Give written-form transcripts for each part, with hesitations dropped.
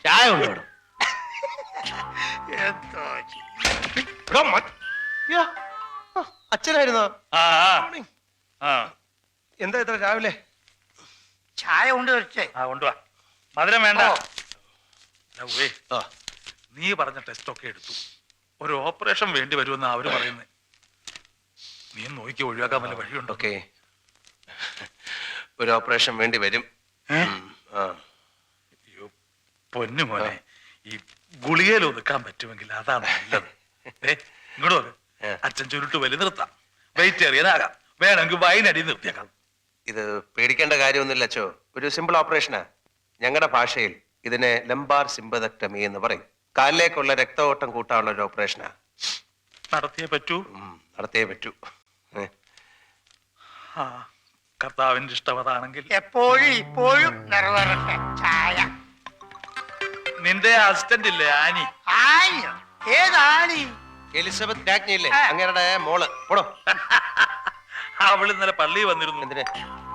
ചായ കൊണ്ടുവിടും. അച്ഛനായിരുന്നോ? എന്താ ഇത്ര രാവിലെ? ചായ കൊണ്ടുവരട്ടെ? കൊണ്ടുവാ. മധുരം വേണ്ട. നീ പറഞ്ഞ ടെസ്റ്റ് ഒക്കെ എടുത്തു. ഒരു ഓപ്പറേഷൻ വേണ്ടി വരുമെന്ന് അവര് പറയുന്നത്. നീ നോക്കി ഒഴിവാക്കാൻ വല്ല വഴിയുണ്ടോ? ഓക്കെ, ഒരു ഓപ്പറേഷൻ വേണ്ടി വരും. പൊന്നു മോനെ, ഈ ഗുളികയിൽ ഒതുക്കാൻ പറ്റുമെങ്കിൽ അതാണ് നല്ലത്. ഇങ്ങോട്ട് നോക്ക്, അച്ഛൻ ചുരുട്ട് വലി നിർത്താം, വെജിറ്റേറിയനാകാം, വേണമെങ്കിൽ വൈനടി നിർത്തിയാക്കാം. ഇത് പേടിക്കേണ്ട കാര്യമൊന്നുമില്ല അച്ചോ. ഒരു സിമ്പിൾ ഓപ്പറേഷനാ. ഞങ്ങളുടെ ഭാഷയിൽ ഇതിനെ ലംബാർ സിംപതക്ടമി എന്ന് പറയും. കാലിലേക്കുള്ള രക്തഓട്ടം കൂട്ടാനുള്ള ഒരു ഓപ്പറേഷനാ. നടത്തിയേ പറ്റൂ. നടത്തിയേ പറ്റൂ. കർത്താവിന്റെ ഇഷ്ടം അതാണെങ്കിൽ എപ്പോഴും ഇപ്പോഴും നിറവേറട്ടെ. ചായ. നിന്റെ അസിസ്റ്റന്റ് ഇല്ലേ ആനി? ആനിയോ? ഏതാണി? എലിസബത്ത് രാജ്ഞിയില്ലേ, അങ്ങയുടെ മോള്. പോടോ. അവൾ ഇന്നലെ പള്ളിയിൽ വന്നിരുന്നു. എന്തിന്?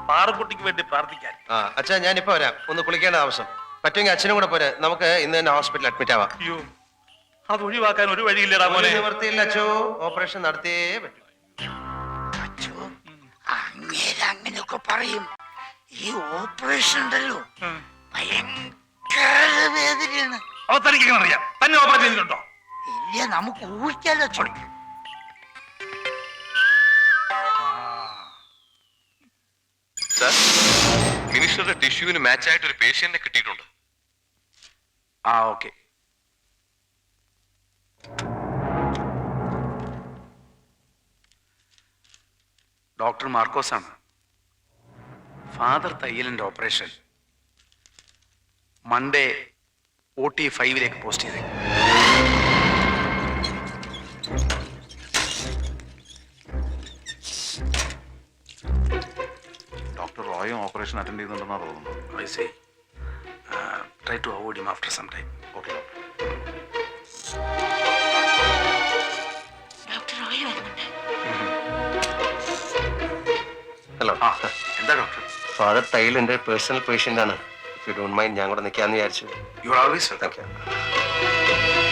പാറക്കുട്ടിക്ക് വേണ്ടി പ്രാർത്ഥിക്കാൻ. അച്ഛാ, ഞാനിപ്പോ വരാം. ഒന്ന് കുളിക്കേണ്ട ആവശ്യം. പറ്റുമെങ്കിൽ അച്ഛനും കൂടെ പോരെ. നമുക്ക് ഇന്ന് തന്നെ ഹോസ്പിറ്റലിൽ അഡ്മിറ്റ് ആവാം. അയ്യോ, അത് ഒഴിവാക്കാൻ ഒരു വഴിയില്ലടാ മോനെ. നിവൃത്തിയില്ല അച്ചോ, ഓപ്പറേഷൻ നടത്തിയേ പറ്റൂ. അച്ചോ, അങ്ങനെയൊക്കെ പറയും. ഈ ഓപ്പറേഷൻ ഉണ്ടല്ലോ ഭയങ്കര വേദനയാണ്. തനിക്ക് അറിയാം, തന്നെ ഓപ്പറേഷൻ ചെയ്തിട്ടുണ്ടോ? ഇല്ല, നമുക്ക് ഊഹിക്കാലോ. ചൊളിക്കും. മിനിസ്റ്ററുടെ ടിഷ്യൂവിന് മാച്ച് ആയിട്ട് ഒരു പേഷ്യന്റിനെ കിട്ടിയിട്ടുണ്ട്. ഓക്കെ. ഡോക്ടർ മാർക്കോസ് ആണ്. ഫാദർ തയ്യലിന്റെ ഓപ്പറേഷൻ മൺഡേ OT 5 പോസ്റ്റ് ചെയ്തേ. ഡോക്ടർ റോയും ഓപ്പറേഷൻ അറ്റൻഡ് ചെയ്യുന്നുണ്ടെന്നാണ് തോന്നുന്നത്. I see. Try to avoid him after some time. Okay doctor. Hello. എന്താ ഡോക്ടർ? ഫാദർ തൈലിന്റെ പേഴ്സണൽ പേഷ്യന്റ് ആണ്. ഇഫ് യു ഡോണ്ട് മൈൻഡ്, ഞാൻ കൂടെ നിൽക്കാന്ന് വിചാരിച്ചു. You are always welcome. Thank you.